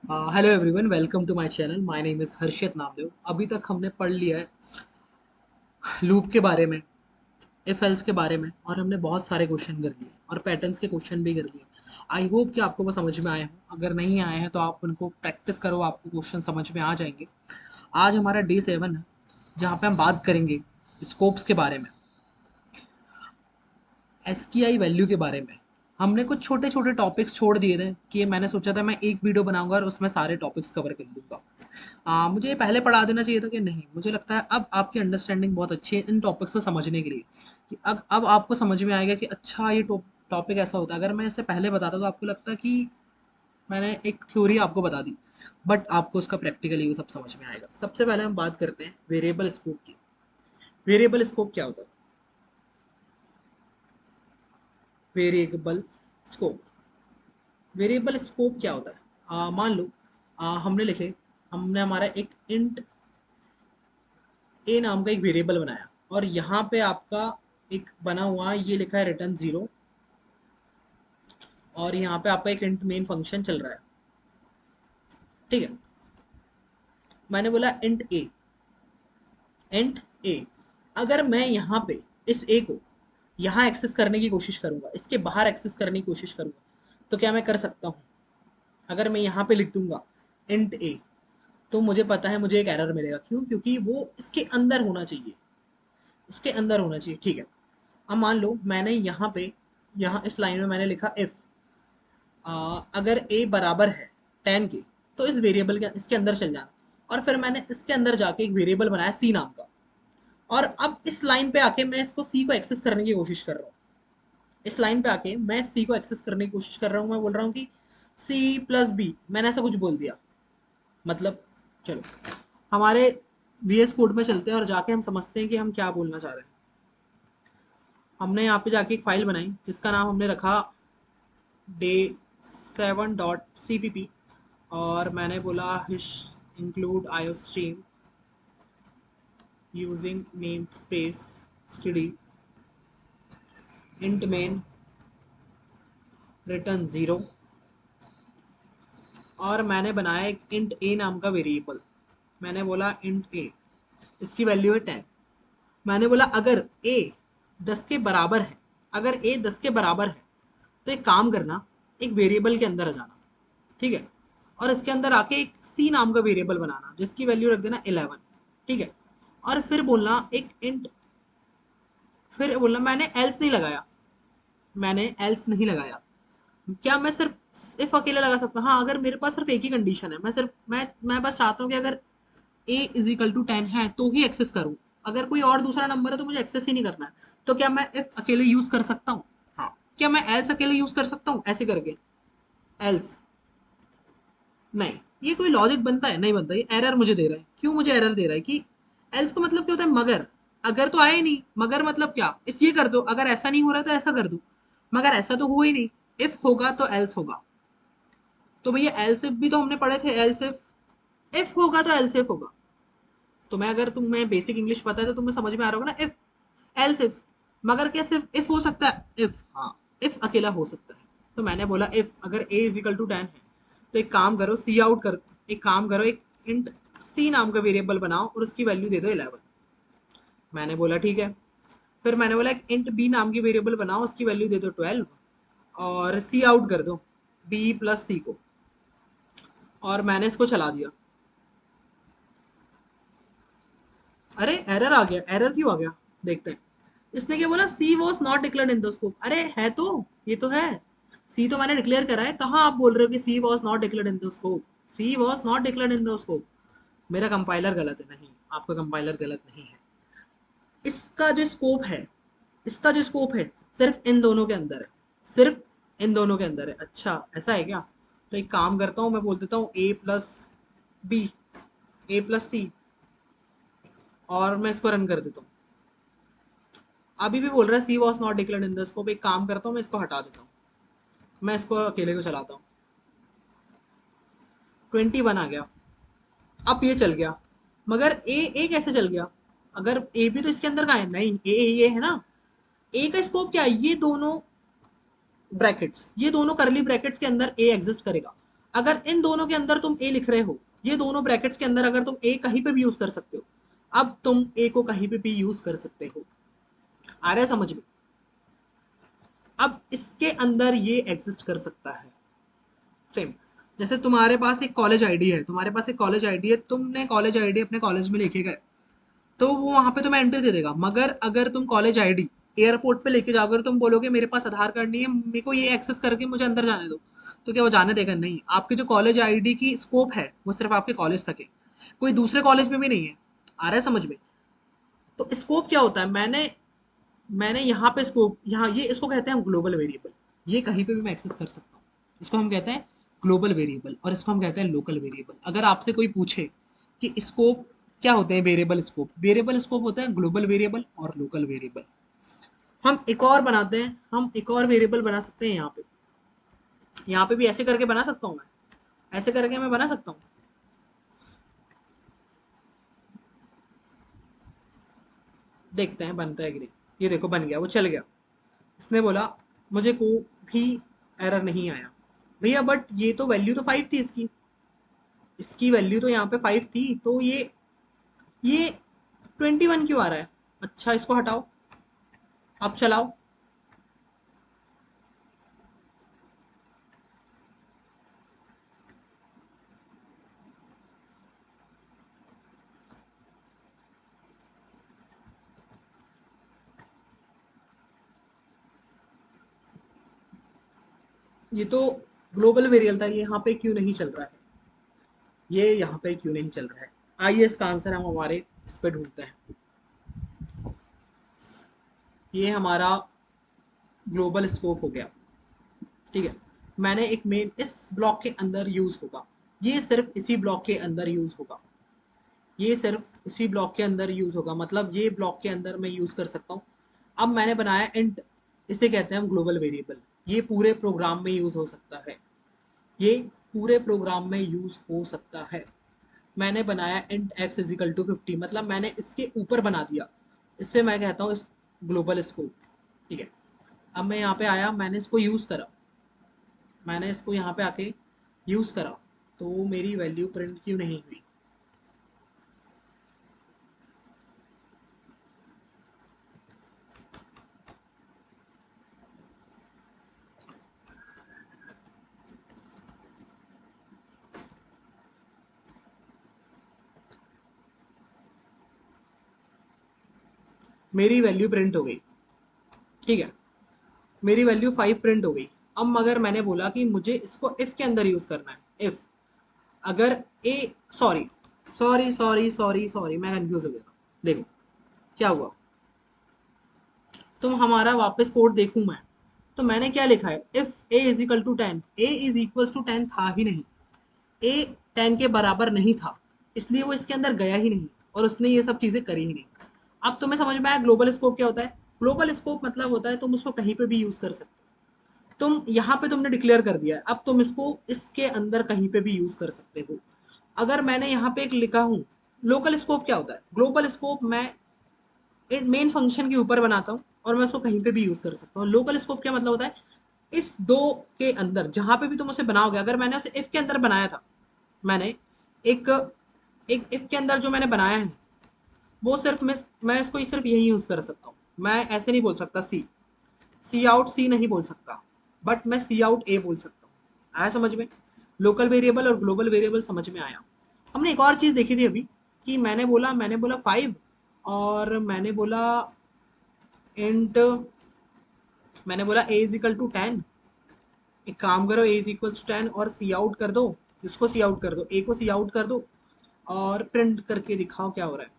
Hello everyone, welcome to my channel. My name is Harshit Namdev. अभी तक हमने पढ़ लिया है लूप के बारे में, इफ एल्स के बारे में, और हमने बहुत सारे क्वेश्चन कर लिए और पैटर्न्स के क्वेश्चन भी कर लिए। आई होप कि आपको वो समझ में आए हों। अगर नहीं आए हैं तो आप उनको प्रैक्टिस करो, आपको क्वेश्चन समझ में आ जाएंगे। आज हमारा डे 7 है, जहाँ पे हम बात करेंगे स्कोप्स के बारे में, एसकीआई वैल्यू के बारे में। हमने कुछ छोटे छोटे टॉपिक्स छोड़ दिए थे कि मैंने सोचा था मैं एक वीडियो बनाऊंगा और उसमें सारे टॉपिक्स कवर कर लूंगा। मुझे ये पहले पढ़ा देना चाहिए था कि नहीं। मुझे लगता है अब आपकी अंडरस्टैंडिंग बहुत अच्छी है इन टॉपिक्स को समझने के लिए, कि अब आपको समझ में आएगा कि अच्छा ये टॉपिक ऐसा होता है। अगर मैं इसे पहले बताता तो आपको लगता कि मैंने एक थ्योरी आपको बता दी, बट आपको उसका प्रैक्टिकली वो सब समझ में आएगा। सबसे पहले हम बात करते हैं वेरिएबल स्कोप की। वेरिएबल स्कोप क्या होता है? वेरिएबल स्कोप वेरिएबल स्कोप क्या होता है? मान लो हमने हमारा एक इंट ए नाम का एक वेरिएबल बनाया, और यहाँ पे आपका एक बना हुआ ये लिखा है रिटर्न 0, और यहाँ पे आपका एक इंट मेन फंक्शन चल रहा है। ठीक है, मैंने बोला इंट ए। अगर मैं यहाँ पे इस ए को यहाँ एक्सेस करने की कोशिश करूंगा, इसके बाहर एक्सेस करने की कोशिश करूंगा, तो क्या मैं कर सकता हूँ? अगर मैं यहाँ पे लिख दूंगा इंट ए, तो मुझे पता है मुझे एक एरर मिलेगा। क्यों? क्योंकि वो इसके अंदर होना चाहिए, इसके अंदर होना चाहिए। ठीक है, अब मान लो मैंने यहाँ पे, यहाँ इस लाइन में मैंने लिखा इफ अगर a बराबर है 10 के, तो इस वेरिएबल के इसके अंदर चल जाना। और फिर मैंने इसके अंदर जाके एक वेरिएबल बनाया c नाम का, और अब इस लाइन पे आके मैं इसको c को एक्सेस करने की कोशिश कर रहा हूँ। इस लाइन पे आके मैं c को एक्सेस करने की कोशिश कर रहा हूँ। मैं बोल रहा हूँ कि c प्लस बी, मैंने ऐसा कुछ बोल दिया। मतलब, चलो हमारे VS कोड में चलते हैं और जाके हम समझते हैं कि हम क्या बोलना चाह रहे हैं। हमने यहाँ पे जाके एक फाइल बनाई जिसका नाम हमने रखा day7.cpp, और मैंने बोला हिश include iostream using name space std int main return 0, और मैंने बनाया एक int a नाम का वेरिएबल। मैंने बोला int a, इसकी वैल्यू है 10। मैंने बोला अगर a 10 के बराबर है, अगर a 10 के बराबर है तो एक काम करना, एक वेरिएबल के अंदर आ जाना। ठीक है, और इसके अंदर आके एक सी नाम का वेरिएबल बनाना जिसकी वैल्यू रख देना 11। ठीक है, और फिर बोलना एक इंट, फिर बोलना मैंने एल्स नहीं लगाया, मैंने एल्स नहीं लगाया। क्या मैं सिर्फ इफ अकेले लगा सकता हूँ? हाँ, अगर मेरे पास सिर्फ एक ही कंडीशन है, मैं बस चाहता हूँ कि अगर a इज इक्वल टू 10 है तो ही एक्सेस करूँ। अगर कोई और दूसरा नंबर है तो मुझे एक्सेस ही नहीं करना है। तो क्या मैं इफ अकेले यूज कर सकता हूँ? हाँ। क्या मैं एल्स अकेले यूज कर सकता हूँ ऐसे करके? एल्स नहीं। ये कोई लॉजिक बनता है? नहीं बनता। ये एरर मुझे दे रहा है। क्यों मुझे एरर दे रहा है? कि एल्स का मतलब क्या होता है? मगर। अगर तो आए नहीं, मगर मतलब क्या? इस ये कर दो, अगर ऐसा नहीं हो रहा तो ऐसा कर दो। मगर ऐसा तो हुआ ही नहीं। इफ होगा तो एल्स होगा। तो भैया एल्स इफ भी तो हमने पढ़े थे। एल्स इफ होगा तो एल्स इफ होगा। तुम्हें अगर तुम्हें बेसिक इंग्लिश पता है तो तुम्हें समझ में आ रहा होगा ना। If, else if. मगर क्या सिर्फ इफ हो सकता है? इफ, हाँ, इफ अकेला हो सकता है। तो मैंने बोला इफ अगर a इज इक्वल टू 10 है, तो एक काम करो, सी आउट कर, एक काम करो, एक इंट सी नाम का वेरिएबल बनाओ और उसकी वैल्यू दे दो 11। मैंने बोला ठीक है। फिर मैंने बोला एक इंट बी नाम की वेरिएबल बनाओ, उसकी वैल्यू दे दो 12, और सी आउट कर दो बी प्लस सी को, और मैंने इसको चला दिया। अरे एरर आ गया। एरर क्यों आ गया? देखते हैं। इसने क्या बोला? C was not declared in the scope. अरे है तो, ये तो है। सी तो मैंने डिक्लेयर करा है। कहाँ आप बोल रहे हो कि C was not declared in the scope? C was not declared in the scope. मेरा कंपाइलर गलत है। नहीं, आपका कंपाइलर गलत नहीं है। इसका जो स्कोप है, इसका जो स्कोप है सिर्फ इन दोनों के अंदर है। सिर्फ इन दोनों के अंदर है। अच्छा, ऐसा है क्या? तो एक काम करता हूँ, मैं बोल देता हूँ ए प्लस बी, ए प्लस सी, और मैं इसको रन कर देता हूँ। अभी भी बोल रहा है C was not declared in the scope. एक काम करता हूँ, मैं इसको हटा देता हूँ, मैं इसको अकेले को चलाता हूँ। 21 आ गया। अब ये चल गया, मगर ए कैसे चल गया? अगर ए भी तो इसके अंदर का है। नहीं, ए ये है ना। ए का स्कोप क्या है? ये दोनों ब्रैकेट्स, ये दोनों करली ब्रैकेट्स के अंदर ए एग्जिस्ट करेगा। अगर इन दोनों के अंदर तुम ए लिख रहे हो, ये दोनों ब्रैकेट्स के अंदर अगर तुम ए कहीं पे भी यूज कर सकते हो, अब तुम ए को कहीं पे भी यूज कर सकते हो। आ रहा है समझ में? अब इसके अंदर ये एग्जिस्ट कर सकता है। सेम जैसे तुम्हारे पास एक कॉलेज आईडी है, तुम्हारे पास एक कॉलेज आईडी है, तुमने कॉलेज आईडी अपने कॉलेज में लेके गए, तो वो वहां पे तुम्हें एंट्री दे देगा। मगर अगर तुम कॉलेज आईडी एयरपोर्ट पे लेके जाओगे, तुम बोलोगे मेरे पास आधार कार्ड नहीं है, मेरे को ये एक्सेस करके मुझे अंदर जाने दो, तो क्या वो जाने देगा? नहीं। आपकी जो कॉलेज आईडी की स्कोप है वो सिर्फ आपके कॉलेज तक है, कोई दूसरे कॉलेज में भी नहीं है। आ रहा है समझ में? तो स्कोप क्या होता है? मैंने मैंने यहाँ पे स्कोप, यहाँ ये इसको कहते हैं हम ग्लोबल वेरिएबल। ये कहीं पे भी मैं एक्सेस कर सकता हूँ, इसको हम कहते हैं ग्लोबल वेरिएबल, और इसको हम कहते हैं लोकल वेरिएबल। अगर आपसे कोई पूछे कि स्कोप क्या होते हैं, वेरिएबल स्कोप होता है ग्लोबल वेरिएबल और लोकल वेरिएबल। हम एक और बनाते हैं, हम एक और वेरिएबल बना सकते हैं यहाँ पे। यहाँ पे भी ऐसे करके बना सकता हूँ मैं, ऐसे करके मैं बना सकता हूँ। देखते हैं बनता है कि नहीं। ये देखो बन गया, वो चल गया। इसने बोला मुझे कोई भी एरर नहीं आया। भैया बट ये तो वैल्यू तो 5 थी इसकी, इसकी वैल्यू तो यहाँ पे 5 थी, तो ये 21 क्यों आ रहा है? अच्छा इसको हटाओ, अब चलाओ। ये तो ग्लोबल वेरिएबल था, ये यहाँ पे क्यों नहीं चल रहा है? ये यहाँ पे क्यों नहीं चल रहा है? आइए इसका आंसर हम हमारे इस पे ढूंढते हैं। ये हमारा ग्लोबल स्कोप हो गया, ठीक है। मैंने एक मेन इस ब्लॉक के अंदर यूज होगा, ये सिर्फ इसी ब्लॉक के अंदर यूज होगा, ये सिर्फ इसी ब्लॉक के अंदर यूज होगा, मतलब ये ब्लॉक के अंदर मैं यूज कर सकता हूँ। अब मैंने बनाया इंट, इसे कहते हैं हम ग्लोबल वेरिएबल। ये पूरे प्रोग्राम में यूज हो सकता है, ये पूरे प्रोग्राम में यूज हो सकता है। मैंने बनाया इंट एक्स इजिकल टू 50, मतलब मैंने इसके ऊपर बना दिया, इससे मैं कहता हूँ इस ग्लोबल स्कोप, ठीक है। अब मैं यहाँ पे आया, मैंने इसको यूज करा, मैंने इसको यहाँ पे आके यूज करा, तो मेरी वैल्यू प्रिंट क्यों नहीं हुई? मेरी वैल्यू प्रिंट हो गई, ठीक है। मेरी वैल्यू 5 प्रिंट हो गई। अब मगर मैंने बोला कि मुझे इसको इफ के अंदर यूज करना है। इफ अगर A, sorry sorry sorry sorry sorry मैं कंफ्यूज हो गया था। देखो क्या हुआ, तुम हमारा वापस कोड देखूं मैं, तो मैंने क्या लिखा है, if a is equal to 10, a is equal to 10 था ही नहीं, ए 10 के बराबर नहीं था, इसलिए वो इसके अंदर गया ही नहीं और उसने ये सब चीजें करी ही नहीं। अब तुम्हें समझ में आया ग्लोबल स्कोप क्या होता है? ग्लोबल स्कोप मतलब होता है तुम उसको कहीं पे भी यूज कर सकते हो। तुम यहाँ पे तुमने डिक्लेयर कर दिया है, अब तुम इसको इसके अंदर कहीं पे भी यूज कर सकते हो। अगर मैंने यहाँ पे एक लिखा हूँ, लोकल स्कोप क्या होता है? ग्लोबल स्कोप मैं मेन फंक्शन के ऊपर बनाता हूँ और मैं उसको कहीं पे भी यूज कर सकता हूँ। लोकल स्कोप क्या मतलब होता है? इस दो के अंदर जहां पे भी तुम उसे बनाओगे, अगर मैंने उसे इफ के अंदर बनाया था, मैंने एक एक इफ के अंदर जो मैंने बनाया है, वो सिर्फ मैं इसको सिर्फ यही यूज कर सकता हूँ। मैं ऐसे नहीं बोल सकता सी, सी आउट सी नहीं बोल सकता, बट मैं सी आउट ए बोल सकता हूँ। आया समझ में? लोकल वेरिएबल और ग्लोबल वेरिएबल समझ में आया। हमने एक और चीज देखी थी अभी, कि मैंने बोला 5, और मैंने बोला इंट, मैंने बोला ए इज इक्वल टू 10। एक काम करो, ए इज इक्वल टू 10 और सी आउट कर दो, इसको सी आउट कर दो, ए को सी आउट कर दो और प्रिंट करके दिखाओ क्या हो रहा है।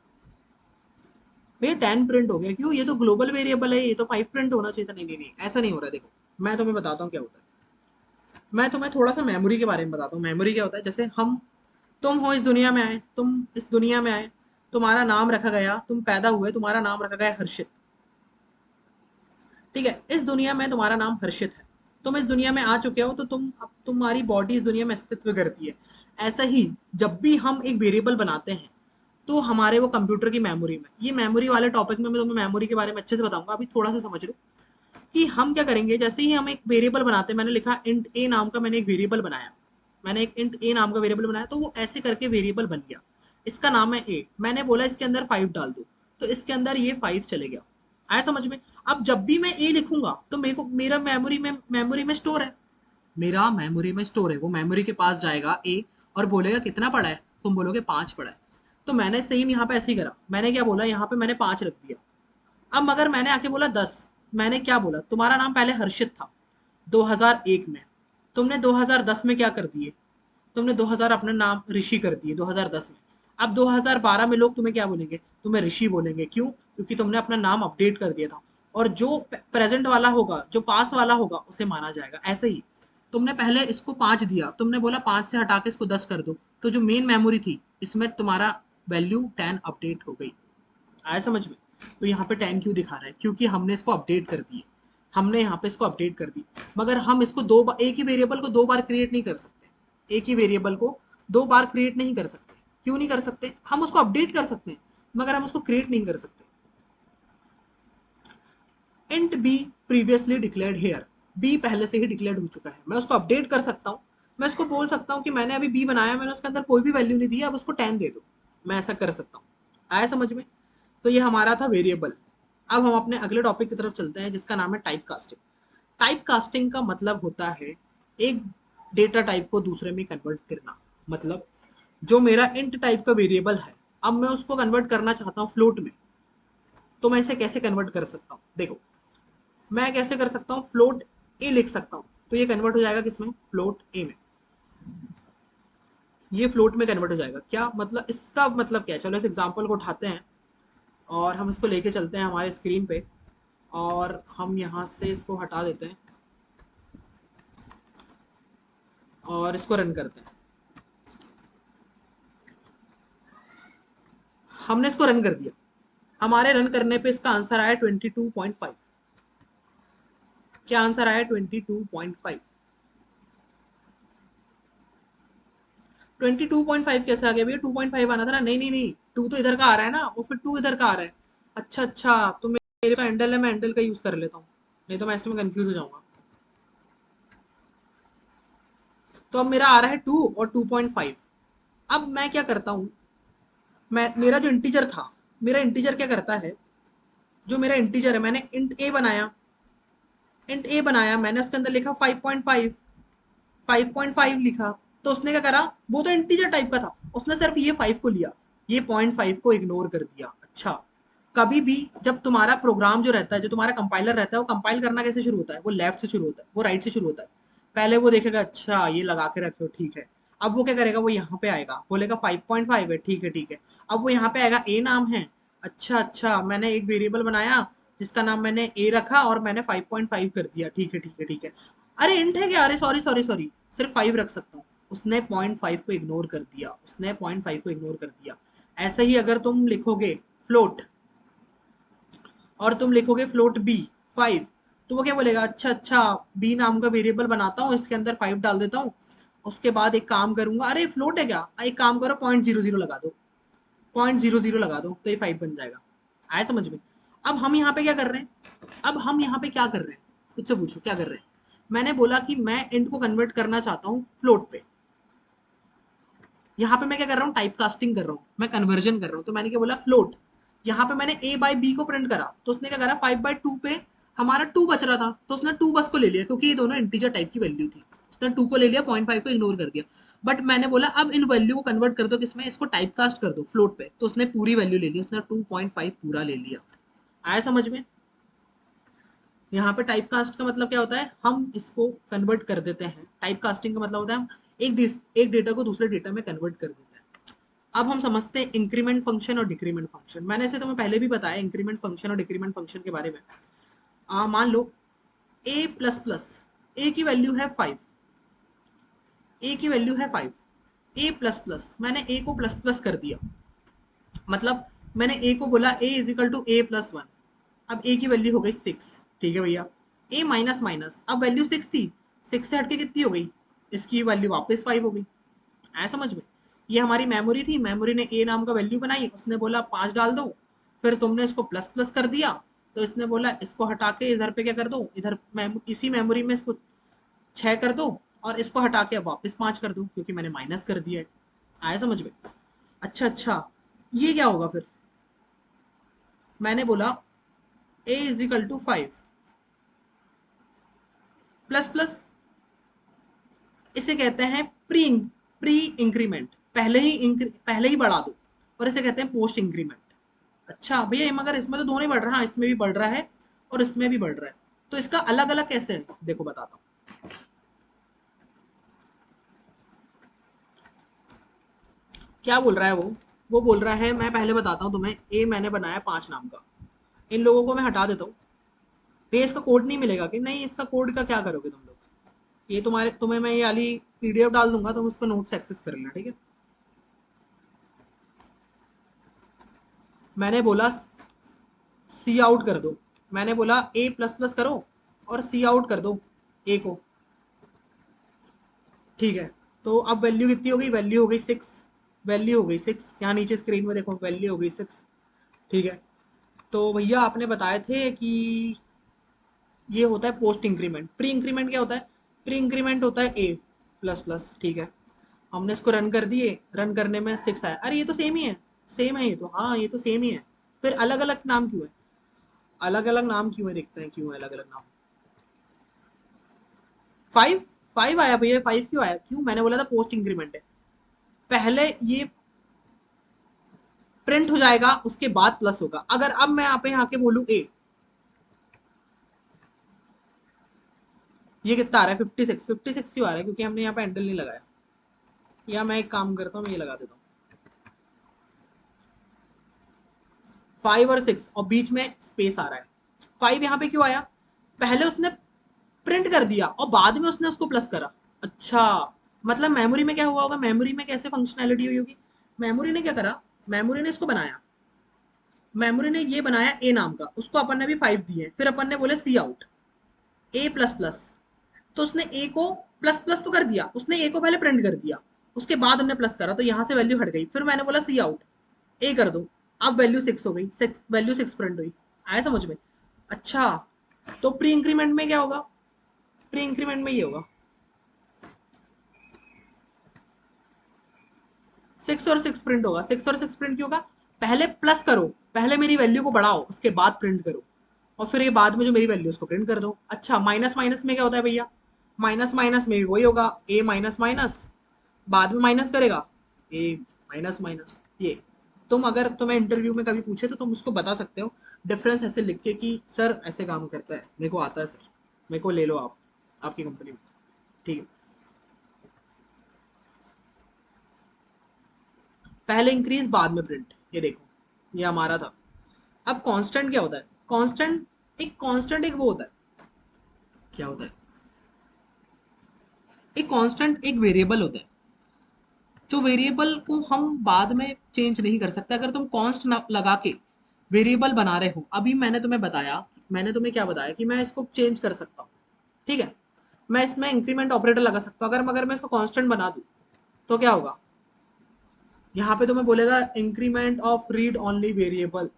भैया 10 प्रिंट हो गया, क्यों? ये तो ग्लोबल वेरिएबल है, ये तो 5 प्रिंट होना चाहिए था। नहीं नहीं नहीं, ऐसा नहीं हो रहा है। देखो मैं तुम्हें बताता हूँ क्या होता है। मैं तुम्हें थोड़ा सा मेमोरी के बारे में बताता हूँ। मेमोरी क्या होता है? जैसे हम, तुम हो इस दुनिया में आए, तुम इस दुनिया में आए, तुम्हारा नाम रखा गया, तुम पैदा हुए, तुम्हारा नाम रखा गया हर्षित, ठीक है। इस दुनिया में तुम्हारा नाम हर्षित है, तुम इस दुनिया में आ चुके हो, तो तुम, अब तुम्हारी बॉडी इस दुनिया में अस्तित्व करती है। ऐसा ही जब भी हम एक वेरिएबल बनाते हैं, तो हमारे वो कंप्यूटर की मेमोरी में, ये मेमोरी वाले टॉपिक में मैं तुम्हें मेमोरी के बारे में अच्छे से बताऊंगा, अभी थोड़ा सा समझ लो कि हम क्या करेंगे। जैसे ही हम एक वेरिएबल बनाते हैं, मैंने लिखा इंट ए नाम का, मैंने एक वेरिएबल बनाया, मैंने एक इंट ए नाम का वेरिएबल बनाया, तो वो ऐसे करके वेरिएबल बन गया, इसका नाम है ए। मैंने बोला इसके अंदर 5 डाल दो, तो इसके अंदर ये 5 चले गया। आया समझ में? अब जब भी मैं ए लिखूंगा तो मेरे को मेरा मेमोरी में स्टोर है, मेरा मेमोरी में स्टोर है, वो मेमोरी के पास जाएगा ए और बोलेगा कितना पड़ा है, तुम बोलोगे 5 पड़ा है। तो मैंने सेम यहाँ पे ऐसे ही करा, मैंने क्या बोला, यहाँ पे मैंने 5 रख दिया। अब मगर मैंने आके बोला 10, मैंने क्या बोला, तुम्हारा नाम पहले हर्षित था 2001 में, तुमने 2010 में क्या कर दिए, तुमने 2000 अपना नाम ऋषि कर दिए 2010 में। अब 2012 में लोग तुम्हें क्या बोलेंगे, तुम्हें ऋषि बोलेंगे, क्यों? क्योंकि तुमने अपना नाम अपडेट कर दिया था। और जो प्रेजेंट वाला होगा, जो पास वाला होगा, उसे माना जाएगा। ऐसे ही तुमने पहले इसको 5 दिया, तुमने बोला 5 से हटा के इसको 10 कर दो, तो जो मेन मेमोरी थी इसमें तुम्हारा वैल्यू 10 अपडेट हो गई। आया समझ में? तो यहाँ पे 10 क्यों दिखा रहा है, क्योंकि हमने इसको अपडेट कर दिए, हमने यहाँ पे इसको अपडेट कर दी। मगर हम इसको दो बार, एक ही वेरिएबल को 2 बार क्रिएट नहीं कर सकते, एक ही वेरिएबल को 2 बार क्रिएट नहीं कर सकते। क्यों नहीं कर सकते? हम उसको अपडेट कर सकते हैं मगर हम उसको क्रिएट नहीं कर सकते। Int b previously declared here, b पहले से ही डिक्लेयर्ड हो चुका है, मैं उसको अपडेट कर सकता हूँ। मैं उसको बोल सकता हूँ कि मैंने अभी बी बनाया, मैंने उसके अंदर कोई भी वैल्यू नहीं दी, अब उसको 10 दे दो, मैं ऐसा कर सकता हूँ। आया समझ में? तो ये हमारा था वेरिएबल। अब हम अपने अगले टॉपिक की तरफ चलते हैं जिसका नाम है टाइप कास्टिंग। टाइप कास्टिंग का मतलब होता है एक डेटा टाइप को दूसरे में कन्वर्ट करना। मतलब जो मेरा इंट टाइप का वेरिएबल है, अब मैं उसको कन्वर्ट करना चाहता हूँ फ्लोट में, तो मैं इसे कैसे कन्वर्ट कर सकता हूँ? देखो, मैं कैसे कर सकता हूँ, फ्लोट ए लिख सकता हूँ, तो ये कन्वर्ट हो जाएगा किसमें, फ्लोट ए में। ये फ्लोट में कन्वर्ट हो जाएगा। क्या मतलब, इसका मतलब क्या है? चलो इस एग्जांपल को उठाते हैं और हम इसको लेके चलते हैं हमारे स्क्रीन पे, और हम यहाँ से इसको हटा देते हैं और इसको रन करते हैं। हमने इसको रन कर दिया, हमारे रन करने पे इसका आंसर आया 22.5। क्या आंसर आया? 22.5। 22.5 कैसे आ गया भैया? 2.5 आना था ना। नहीं नहीं नहीं, 2 तो इधर का आ रहा है ना, और फिर 2 इधर का आ रहा है। अच्छा अच्छा, तो मेरे पास एंडल है, मैं एंडल का यूज कर लेता हूँ, नहीं तो मैं ऐसे में कंफ्यूज हो जाऊंगा। तो अब मेरा आ रहा है 2 और 2.5। अब मैं क्या करता हूँ, मैं मेरा जो इंटीजर था, मेरा इंटीजर क्या करता है, जो मेरा इंटीजर है, मैंने इंट ए बनाया, इंट ए बनाया, मैंने उसके अंदर लिखा 5.5, 5.5 लिखा। तो उसने क्या करा, वो तो इंटीजर टाइप का था, उसने सिर्फ ये 5 को लिया, ये 0.5 को इग्नोर कर दिया। अच्छा, कभी भी जब तुम्हारा प्रोग्राम जो रहता है, जो तुम्हारा कंपाइलर रहता है, वो कंपाइल करना कैसे शुरू होता है, वो लेफ्ट से शुरू होता है, वो राइट से शुरू होता है। पहले वो देखेगा, अच्छा ये लगा के रखो, ठीक है। अब वो क्या करेगा, वो यहाँ पे आएगा, बोलेगा 5.5 है, ठीक है ठीक है। अब वो यहाँ पे आएगा, ए नाम है, अच्छा अच्छा, मैंने एक वेरिएबल बनाया जिसका नाम मैंने ए रखा और मैंने 5.5 कर दिया, ठीक है ठीक है ठीक है। अरे इंट है क्या, अरे सॉरी सॉरी सॉरी, सिर्फ 5 रख सकता हूँ। उसने 0.5 को इग्नोर कर दिया, उसने 0.5 को इग्नोर कर दिया। ऐसे ही अगर तुम लिखोगे फ्लोट, और तुम लिखोगे फ्लोट बी 5, तो वो क्या बोलेगा, अच्छा अच्छा, बी नाम का वेरिएबल बनाता हूँ, इसके अंदर 5 डाल देता हूँ, उसके बाद एक काम करूंगा, अरे फ्लोट है क्या, एक काम करो 0.00 लगा दो, 0.00 लगा दो, तो ये 5 बन जाएगा। आया समझ में? अब हम यहाँ पे क्या कर रहे हैं, अब हम यहाँ पे क्या कर रहे हैं, खुद से पूछो क्या कर रहे हैं। मैंने बोला कि मैं इंट को कन्वर्ट करना चाहता हूँ फ्लोट पे। यहाँ पे मैं क्या कर रहा हूँ, टाइप कास्टिंग कर रहा हूँ, मैं कन्वर्जन कर रहा हूँ। तो मैंने क्या बोला, फ्लोट। यहाँ पे मैंने ए बाई बी को प्रिंट करा, तो उसने क्या करा, 5/2 पे हमारा 2 बच रहा था, तो उसने 2 बस को ले लिया, क्योंकि ये दोनों इंटीजर टाइप की वैल्यू थी। उसने 2 को ले लिया, 0.5 को इग्नोर कर दिया। बट मैंने बोला अब इन वैल्यू को कन्वर्ट कर दो किसमें, इसको टाइप कास्ट कर दो फ्लोट पे, तो उसने पूरी वैल्यू ले ली, उसने 2.5 पूरा ले लिया। आया समझ में? यहाँ पे टाइप कास्ट का मतलब क्या होता है, हम इसको कन्वर्ट कर देते हैं। टाइप कास्टिंग का मतलब होता है हम एक डेटा को दूसरे डेटा में कन्वर्ट कर देते हैं। अब हम समझते हैं इंक्रीमेंट फंक्शन और डिक्रीमेंट फंक्शन। मैंने इसे तुम्हें पहले भी बताया इंक्रीमेंट फंक्शन और डिक्रीमेंट फंक्शन के बारे में। मान लो ए प्लस प्लस, ए की वैल्यू है 5, ए की वैल्यू है 5, ए प्लस प्लस, मैंने ए को प्लस प्लस कर दिया, मतलब मैंने ए को बोला A is equal to A plus 1। अब ए की वैल्यू हो गई 6, ठीक है भैया। ए माइनस माइनस, अब वैल्यू 6 थी, 6 से हटके कितनी हो गई, इसकी वैल्यू वापस 5 हो गई। आया समझ में? ये हमारी मेमोरी थी, मेमोरी ने ए नाम का वैल्यू बनाई, उसने बोला 5 डाल दो, फिर तुमने इसको प्लस प्लस कर दिया, तो इसने बोला इसको हटा के इधर पे क्या कर दो, इधर इसी मेमोरी में इसको 6 कर दो, और इसको हटा के अब वापस 5 कर दूं क्योंकि मैंने माइनस कर दिया है। आया समझ में? अच्छा अच्छा, ये क्या होगा फिर? मैंने बोला a is equal to 5 plus plus, इसे कहते हैं प्री प्री इंक्रीमेंट, पहले ही बढ़ा दो, और इसे कहते हैं पोस्ट इंक्रीमेंट। अच्छा भैया, मगर इसमें तो दोनों ही बढ़ रहा है, हाँ, इसमें भी बढ़ रहा है और इसमें भी बढ़ रहा है, तो इसका अलग अलग कैसे है देखो बताता हूँ। क्या बोल रहा है वो बोल रहा है, मैं पहले बताता हूँ तुम्हें, ए मैंने बनाया 5 नाम का, इन लोगों को मैं हटा देता हूँ। भैया इसका कोड नहीं मिलेगा कि नहीं? इसका कोड का क्या करोगे तुम लोग? ये तुम्हें मैं ये वाली पीडीएफ डाल दूंगा, तुम उसको नोट्स एक्सेस कर लेना, ठीक है? मैंने बोला सी आउट कर दो, मैंने बोला ए प्लस प्लस करो और सी आउट कर दो ए को, ठीक है? तो अब वैल्यू कितनी हो गई? वैल्यू हो गई 6, वैल्यू हो गई 6, यहाँ नीचे स्क्रीन में देखो वैल्यू हो गई 6, ठीक है? तो भैया आपने बताए थे कि ये होता है पोस्ट इंक्रीमेंट। प्री इंक्रीमेंट क्या होता है? प्री इंक्रीमेंट होता है ए प्लस प्लस, ठीक है? हमने इसको रन कर दिए, रन करने में 6 आया, अरे ये तो सेम ही है, सेम है ये तो, हाँ ये तो सेम ही है। फिर अलग अलग नाम क्यों है? अलग अलग नाम क्यों है, देखते हैं क्यों है अलग अलग नाम। 5, 5 आया भैया, 5 क्यों आया? क्यों? मैंने बोला था पोस्ट इंक्रीमेंट है, पहले ये प्रिंट हो जाएगा उसके बाद प्लस होगा। अगर अब मैं यहाँ पे आके बोलूँ ए, ये कितना आ रहा है? 56, 56 क्यों आ रहा है? क्योंकि हमने यहाँ पे हैंडल नहीं लगाया। या मैं एक काम करता हूँ, ये लगा देता हूँ 5 और 6 और बीच में स्पेस आ रहा है। 5 यहाँ पे क्यों आया? पहले उसने प्रिंट कर दिया और बाद में उसने उसको प्लस करा। अच्छा, मतलब मेमोरी में क्या हुआ होगा? मेमोरी में कैसे फंक्शनैलिटी हुई होगी? मेमोरी ने क्या करा? मेमोरी ने इसको बनाया, मेमोरी ने ये बनाया ए नाम का, उसको अपन ने भी 5 दिए, फिर अपन ने बोले सी आउट ए प्लस प्लस, तो उसने ए को प्लस प्लस तो कर दिया, उसने ए को पहले प्रिंट कर दिया, उसके बाद हमने प्लस करा, तो यहाँ से वैल्यू हट गई, फिर मैंने बोला सी आउट ए कर दो, अब वैल्यू 6 हो गई, 6 वैल्यू 6 प्रिंट हुई। आया समझ में? अच्छा, तो प्री इंक्रीमेंट में क्या होगा? प्री इंक्रीमेंट में ये होगा 6 और 6 प्रिंट होगा। 6 और 6 प्रिंट क्यों होगा? पहले प्लस करो, पहले मेरी वैल्यू को बढ़ाओ, उसके बाद प्रिंट करो, और फिर ये बाद में जो मेरी वैल्यू उसको प्रिंट कर दो। अच्छा, माइनस माइनस में क्या होता है भैया? माइनस माइनस में भी वही होगा, ए माइनस माइनस, बाद में माइनस करेगा ए माइनस माइनस। ये तुम, अगर तुम्हें इंटरव्यू में कभी पूछे तो तुम उसको बता सकते हो डिफरेंस ऐसे लिख के कि सर ऐसे काम करता है, मेरे को आता है सर, मेरे को ले लो आप आपकी कंपनी में, ठीक है? पहले इंक्रीज बाद में प्रिंट, ये देखो ये हमारा था। अब कांस्टेंट क्या होता है? कांस्टेंट एक वो होता है, क्या होता है? एक कांस्टेंट एक वेरिएबल होता है, जो वेरिएबल को हम बाद में चेंज नहीं कर सकते। अगर तुम कॉन्स्ट लगा के वेरिएबल बना रहे हो, अभी मैंने तुम्हें बताया, मैंने तुम्हें क्या बताया कि मैं इसको चेंज कर सकता हूँ, ठीक है? मैं इसमें इंक्रीमेंट ऑपरेटर लगा सकता हूँ। अगर मगर मैं इसको कांस्टेंट बना दूँ तो क्या होगा? यहाँ पे तुम्हें बोलेगा increment of read only variable.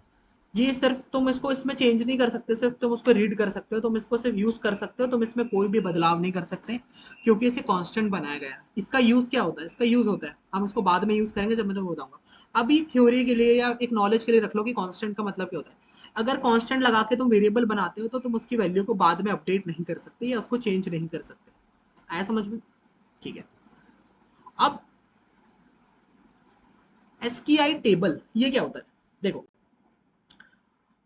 ये सिर्फ तुम इसको इसमें चेंज नहीं कर सकते, सिर्फ तुम उसको रीड कर सकते हो, तुम इसको सिर्फ यूज कर सकते हो, तुम इसमें कोई भी बदलाव नहीं कर सकते क्योंकि इसे कांस्टेंट बनाया गया है। इसका यूज क्या होता है? इसका यूज होता है, हम इसको बाद में यूज करेंगे जब मैं तुम्हें बताऊंगा। अभी थ्योरी के लिए या एक नॉलेज के लिए रख लो कि कांस्टेंट का मतलब क्या होता है। अगर कांस्टेंट लगा के तुम वेरिएबल बनाते हो तो तुम उसकी वैल्यू को बाद में अपडेट नहीं कर सकते या उसको चेंज नहीं कर सकते। आया समझ में? ठीक है। अब एसक्यूआई टेबल ये क्या होता है? देखो,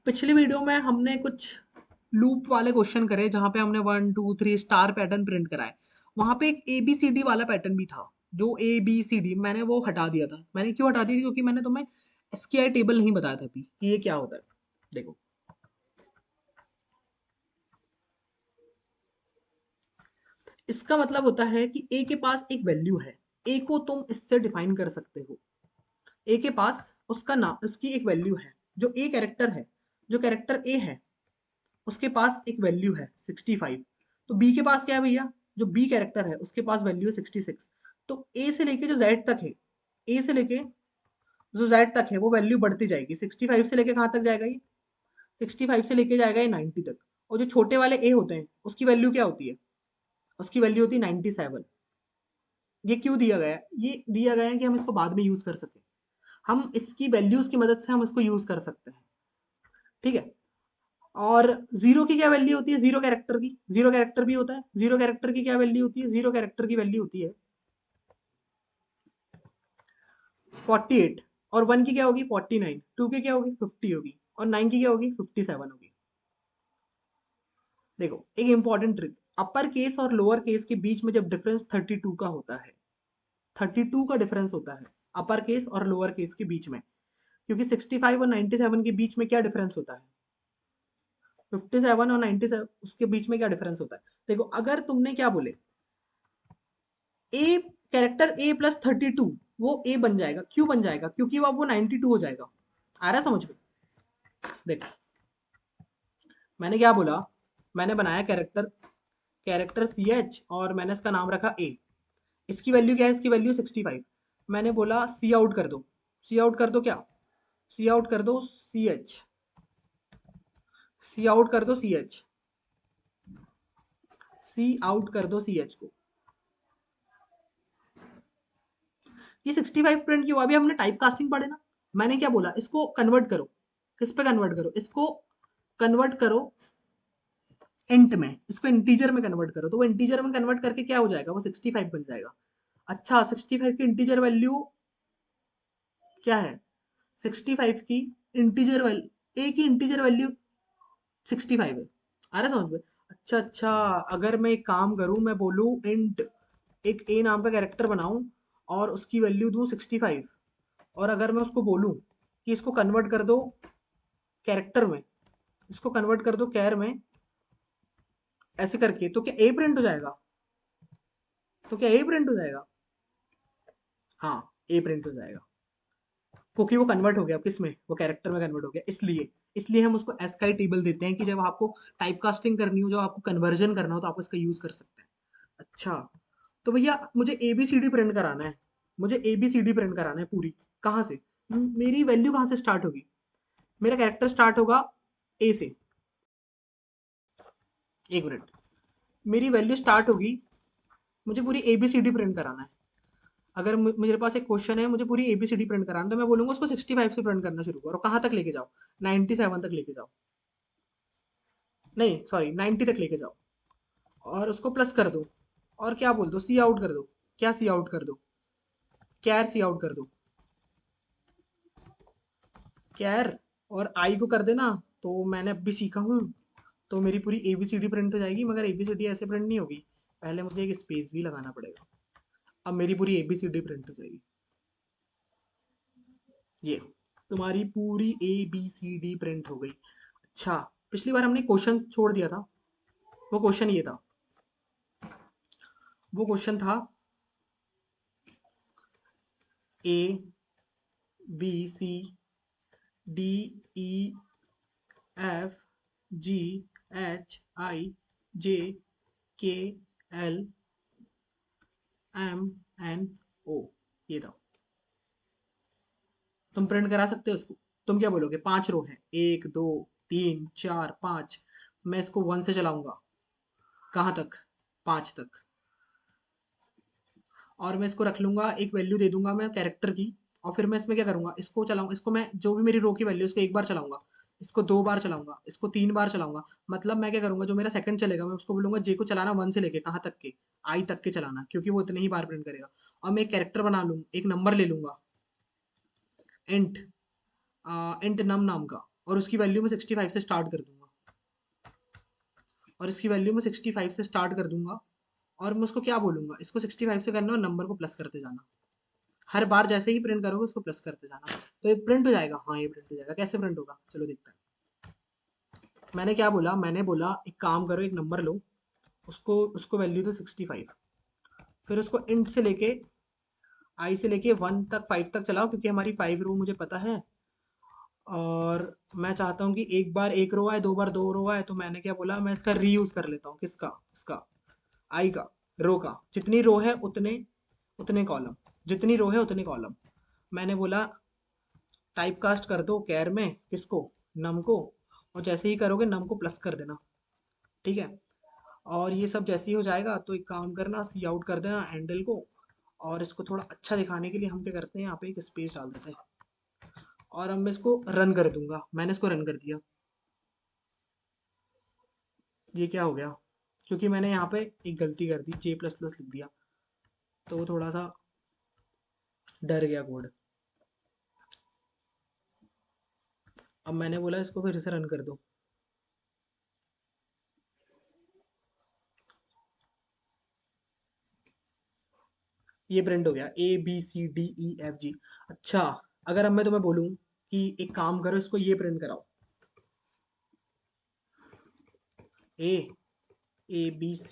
पिछली वीडियो में हमने कुछ लूप वाले क्वेश्चन करे जहां पे हमने 1 2 3 स्टार पैटर्न प्रिंट कराए। वहां पे एक ABCD वाला पैटर्न भी था, जो ABCD मैंने वो हटा दिया था। मैंने क्यों हटा दिया? क्योंकि मैंने तुम्हें एसक्यूआई टेबल नहीं बताया था अभी कि ये क्या होता है। देखो, इसका मतलब होता है कि ए के पास एक वैल्यू है, ए को तुम इससे डिफाइन कर सकते हो। ए के पास उसका नाम, उसकी एक वैल्यू है, जो ए कैरेक्टर है, जो कैरेक्टर ए है उसके पास एक वैल्यू है 65। तो बी के पास क्या है भैया? जो बी कैरेक्टर है उसके पास वैल्यू है 66। तो ए से लेके जो जेड तक है, ए से लेके जो जेड तक है वो वैल्यू बढ़ती जाएगी। 65 से लेके कहाँ तक जाएगा ये? 65 से लेके जाएगा ये 90 तक। और जो छोटे वाले ए होते हैं उसकी वैल्यू क्या होती है? उसकी वैल्यू होती है 97। ये क्यों दिया गया है? ये दिया गया है कि हम इसको बाद में यूज कर सकें, हम इसकी वैल्यूज की मदद से हम इसको यूज कर सकते हैं, ठीक है। और जीरो की क्या वैल्यू होती है? जीरो कैरेक्टर की, जीरो कैरेक्टर भी होता है, जीरो कैरेक्टर की क्या वैल्यू होती है? जीरो कैरेक्टर की वैल्यू होती है 48, और वन की क्या होगी? 49, टू की क्या होगी? 50 होगी, और नाइन की क्या होगी? 57 होगी। देखो एक इंपॉर्टेंट ट्रिक, अपर केस और लोअर केस के बीच में जब डिफरेंस 32 का होता है, 32 का डिफरेंस होता है अपर केस और लोअर केस के बीच में, क्योंकि 65 और 97 के बीच में क्या डिफरेंस होता है? 57 और 97 उसके बीच में क्या डिफरेंस होता है? देखो अगर तुमने क्या बोले ए, कैरेक्टर ए प्लस 32, वो ए बन जाएगा, क्यों बन जाएगा? क्योंकि वो अब वो 92 हो जाएगा। आ रहा है समझ में? देख मैंने क्या बोला, मैंने बनाया कैरेक्टर, कैरेक्टर सी एच, और मैंने इसका नाम रखा ए। इसकी वैल्यू क्या है? इसकी वैल्यू 65। मैंने बोला सी आउट कर दो, सी आउट कर दो, क्या सी आउट कर दो? सी एच, सी आउट कर दो सी एच, सी आउट कर दो सी एच को। ये 65 प्रिंट क्यों? अभी हमने टाइप कास्टिंग पढ़े ना, मैंने क्या बोला, इसको कन्वर्ट करो, किस पे कन्वर्ट करो? इसको कन्वर्ट करो इंट में, इसको इंटीजर में कन्वर्ट करो, तो वो इंटीजर में कन्वर्ट करके क्या हो जाएगा? वो 65 बन जाएगा। अच्छा 65 की इंटीजर वैल्यू क्या है? 65 की इंटीजर वैल्यू, ए की इंटीजर वैल्यू 65 है। आ रहा है समझ में? अच्छा अच्छा, अगर मैं एक काम करूं, मैं बोलूं इंट, एक ए नाम का कैरेक्टर बनाऊं और उसकी वैल्यू दूं 65, और अगर मैं उसको बोलूं कि इसको कन्वर्ट कर दो कैरेक्टर में, इसको कन्वर्ट कर दो कैर में, ऐसे करके, तो क्या ए प्रिंट हो जाएगा? तो क्या ए प्रिंट हो जाएगा? हाँ, ए प्रिंट हो जाएगा, क्योंकि वो कन्वर्ट हो गया किस में? वो कैरेक्टर में कन्वर्ट हो गया। इसलिए इसलिए हम उसको एस्काई टेबल देते हैं कि जब आपको टाइप कास्टिंग करनी हो, जब आपको कन्वर्जन करना हो, तो आप इसका यूज कर सकते हैं। अच्छा, तो भैया मुझे A B C D print कराना है, मुझे A B C D print कराना है पूरी। कहाँ से? मेरी वैल्यू कहाँ से स्टार्ट होगी? मेरा कैरेक्टर स्टार्ट होगा ए से, एक मिनट, मेरी वैल्यू स्टार्ट होगी, मुझे पूरी A B C D print कराना है। अगर मेरे पास एक क्वेश्चन है, मुझे पूरी एबीसीडी प्रिंट कराना, तो मैं बोलूंगा उसको 65 से प्रिंट करना शुरू करो, कहाँ तक लेके जाओ? 97 तक लेके जाओ, नहीं सॉरी 90 तक लेके जाओ, और उसको प्लस कर दो, और क्या बोल दो? सी आउट कर दो। क्या सी आउट कर दो? कैर सी आउट कर दो, कैर, और आई को कर देना। तो मैंने अभी सीखा हूँ, तो मेरी पूरी एबीसीडी प्रिंट हो जाएगी, मगर एबीसीडी ऐसे प्रिंट नहीं होगी, पहले मुझे एक स्पेस भी लगाना पड़ेगा। अब मेरी पूरी एबीसीडी प्रिंट हो जाएगी, ये तुम्हारी पूरी A B C D print हो गई। अच्छा, पिछली बार हमने क्वेश्चन छोड़ दिया था, वो क्वेश्चन ये था, वो क्वेश्चन था A B C D E F G H I J K L M N O, ये था। तुम प्रिंट करा सकते हो इसको? तुम क्या बोलोगे? पांच रो है, एक दो तीन चार पांच, मैं इसको वन से चलाऊंगा, कहाँ तक? पांच तक, और मैं इसको रख लूंगा, एक वैल्यू दे दूंगा मैं कैरेक्टर की, और फिर मैं इसमें क्या करूंगा, इसको चलाऊंगा, इसको मैं जो भी मेरी रो की वैल्यू, इसको एक बार चलाऊंगा, इसको दो बार चलाऊंगा, इसको तीन बार चलाऊंगा। मतलब मैं क्या करूंगा, जो मेरा सेकंड चलेगा, मैं उसको बोलूंगा जे को चलाना वन से लेके कहाँ तक के? आई तक के चलाना, क्योंकि वो इतने ही बार प्रिंट करेगा। और मैं एक कैरेक्टर बना लूँ, एक नंबर ले लूंगा, इंट, इंट नम नाम का, और उसकी वैल्यू मैं 65 से स्टार्ट कर दूंगा, और इसकी वैल्यू मैं 65 से स्टार्ट कर दूंगा, और मैं उसको क्या बोलूंगा, इसको 65 से करना और नंबर को प्लस करते जाना, हर बार जैसे ही प्रिंट करोगे उसको प्लस करते जाना, तो ये प्रिंट हो जाएगा। हाँ ये प्रिंट हो जाएगा। कैसे प्रिंट होगा? चलो देखते हैं। मैंने क्या बोला, मैंने बोला एक काम करो, एक नंबर लो, उसको उसको वैल्यू दो 65, फिर उसको इंट से लेके आई से लेके वन तक, फाइव तक चलाओ, क्योंकि हमारी फाइव रो मुझे पता है, और मैं चाहता हूँ कि एक बार एक रो आए, दो बार दो रो आए, तो मैंने क्या बोला, मैं इसका रीयूज कर लेता हूँ, किसका? इसका, आई का, रो का, जितनी रो है उतने उतने कॉलम, जितनी रो है उतने कॉलम। मैंने बोला टाइप कास्ट कर दो कैर में, किसको? नम को, और जैसे ही करोगे नम को प्लस कर देना, ठीक है। और ये सब जैसे ही हो जाएगा तो एक काम करना, सी आउट कर देना हैंडल को। और इसको थोड़ा अच्छा दिखाने के लिए हम क्या करते हैं, यहाँ पे एक स्पेस डाल देते हैं और अब मैं इसको रन कर दूंगा। मैंने इसको रन कर दिया। ये क्या हो गया, क्योंकि मैंने यहाँ पे एक गलती कर दी, जे प्लस प्लस लिख दिया, तो वो थोड़ा सा डर गया कोड। अब मैंने बोला इसको फिर से रन कर दो। ये प्रिंट हो गया ABCDEFG। अच्छा, अगर अब मैं तुम्हें बोलूँ कि एक काम करो, इसको ये प्रिंट कराओ, ए ABCDE,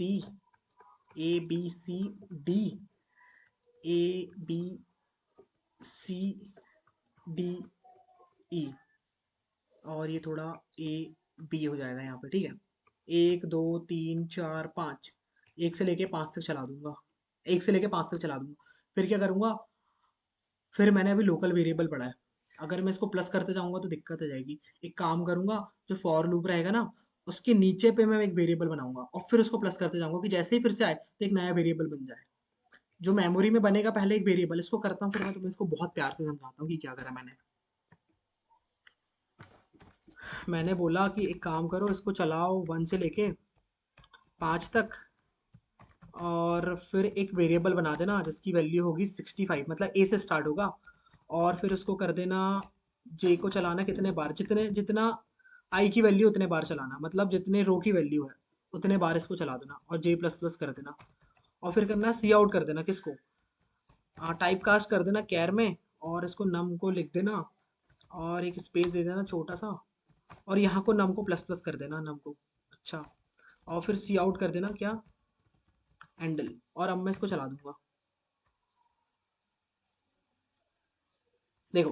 और ये थोड़ा AB हो जाएगा यहाँ पे, ठीक है। 1 2 3 4 5, एक से लेके 5 तक चला दूंगा, एक से लेके 5 तक चला दूंगा। फिर क्या करूंगा, फिर मैंने अभी लोकल वेरिएबल पढ़ा है, अगर मैं इसको प्लस करते जाऊंगा तो दिक्कत आ जाएगी। एक काम करूंगा, जो फॉर लूप रहेगा ना, उसके नीचे पे मैं एक वेरिएबल बनाऊंगा और फिर उसको प्लस करते जाऊंगा कि जैसे ही फिर से आए तो एक नया वेरिएबल बन जाए। जो मेमोरी में बनेगा पहले एक वेरिएबल, इसको करता हूँ, फिर मैं तुम्हें इसको बहुत प्यार से समझाता हूँ कि क्या करा मैंने। मैंने बोला कि एक काम करो, इसको चलाओ 1 से लेके 5 तक, और फिर एक वेरिएबल बना देना जिसकी वैल्यू होगी 65, मतलब ए से स्टार्ट होगा। और फिर उसको कर देना, जे को चलाना कितने बार, जितने जितना आई की वैल्यू उतने बार चलाना, मतलब जितने रो की वैल्यू है उतने बार इसको चला देना, और जे प्लस प्लस कर देना। और फिर करना सी आउट कर देना, किसको, टाइप कास्ट कर देना कैर में, और इसको नम को लिख देना, और एक स्पेस दे देना छोटा सा, और यहाँ को नम को प्लस प्लस कर देना, नम को। अच्छा, और फिर सी आउट कर देना क्या, हैंडल, और अब मैं इसको चला दूंगा। देखो,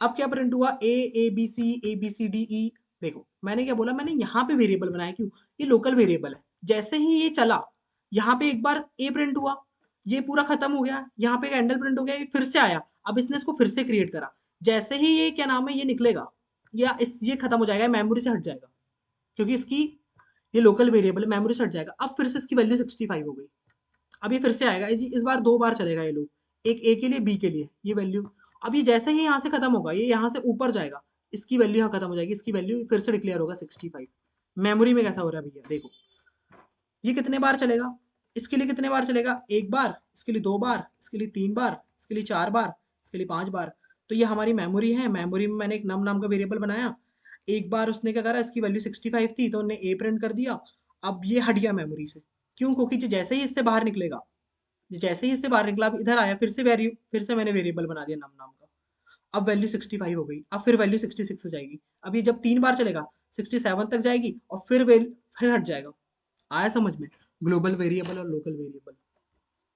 अब क्या प्रिंट हुआ, ABCD E। देखो मैंने क्या बोला, मैंने यहाँ पे वेरिएबल बनाया, क्यों, ये लोकल वेरिएबल है। जैसे ही ये चला, यहाँ पे एक बार ए प्रिंट हुआ, ये पूरा खत्म हो गया, यहाँ पे एक हैंडल प्रिंट हो गया, ये फिर से आया, अब इसने इसको फिर से क्रिएट करा। जैसे ही ये क्या नाम है, ये निकलेगा, या इस ये खत्म हो जाएगा, मेमोरी से हट जाएगा, क्योंकि इसकी ये लोकल वेरिएबल मेमोरी से हट जाएगा। अब फिर से इसकी वैल्यू 65 हो गई। अब ये फिर से आएगा, इस बार 2 बार चलेगा ये लूप, एक ए के लिए, बी के लिए, ये वैल्यू। अब ये जैसे ही यहाँ से खत्म होगा, ये यहाँ से ऊपर जाएगा, इसकी वैल्यू यहाँ खत्म हो जाएगी, इसकी वैल्यू फिर से डिक्लेयर होगा 65। मेमोरी में कैसा हो रहा है भैया, देखो ये कितने बार चलेगा, इसके लिए कितने बार चलेगा, एक बार, इसके लिए 2 बार, इसके लिए 3 बार, इसके लिए 4 बार, इसके लिए 5 बार। तो ये हमारी मेमोरी है, मेमोरी में मैंने एक नम नाम का वेरिएबल बनाया। एक बार उसने क्या करा, इसकी वैल्यू 65 थी तो उन्हें ए प्रिंट कर दिया। अब ये हट गया मेमोरी से, क्यों, क्योंकि जैसे ही इससे बाहर निकलेगा, जैसे ही इससे बाहर निकला, अब इधर आया, फिर से मैंने वेरिएबल बना दिया नम नाम का। अब वैल्यू 65 हो गई, अब फिर वैल्यू 66 हो जाएगी। अब ये जब 3 बार चलेगा, 67 तक जाएगी, और फिर हट जाएगा। आया समझ में, ग्लोबल वेरिएबल और लोकल वेरिएबल,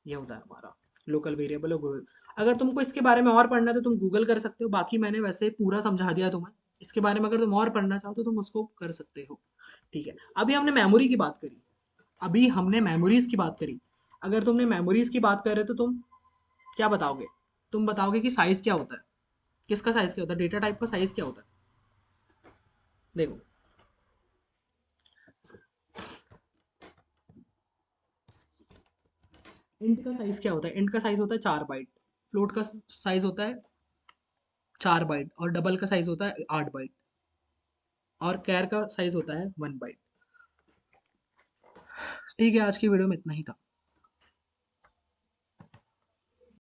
ये होता है हमारा लोकल वेरिएबल और ग्लोबल। अगर तुमको इसके बारे में और पढ़ना है तो तुम गूगल कर सकते हो, बाकी मैंने वैसे पूरा समझा दिया तुम्हें। इसके बारे में अगर तुम और पढ़ना चाहो तो तुम उसको कर सकते हो। ठीक है, अभी हमने मेमोरी की बात करी, अभी हमने मेमोरीज की बात करी। अगर तुमने मेमोरीज की बात कर रहे तो तुम क्या बताओगे, तुम बताओगे कि साइज क्या होता है, किसका साइज क्या होता है, डेटा टाइप का साइज क्या होता है। देखो, इंट का साइज क्या होता है, इंट का साइज होता है 4 बाइट, फ्लोट का साइज होता है 4 बाइट, और डबल का साइज होता है 8 बाइट, और कैर का साइज होता है 1 बाइट। ठीक है, आज की वीडियो में इतना ही था।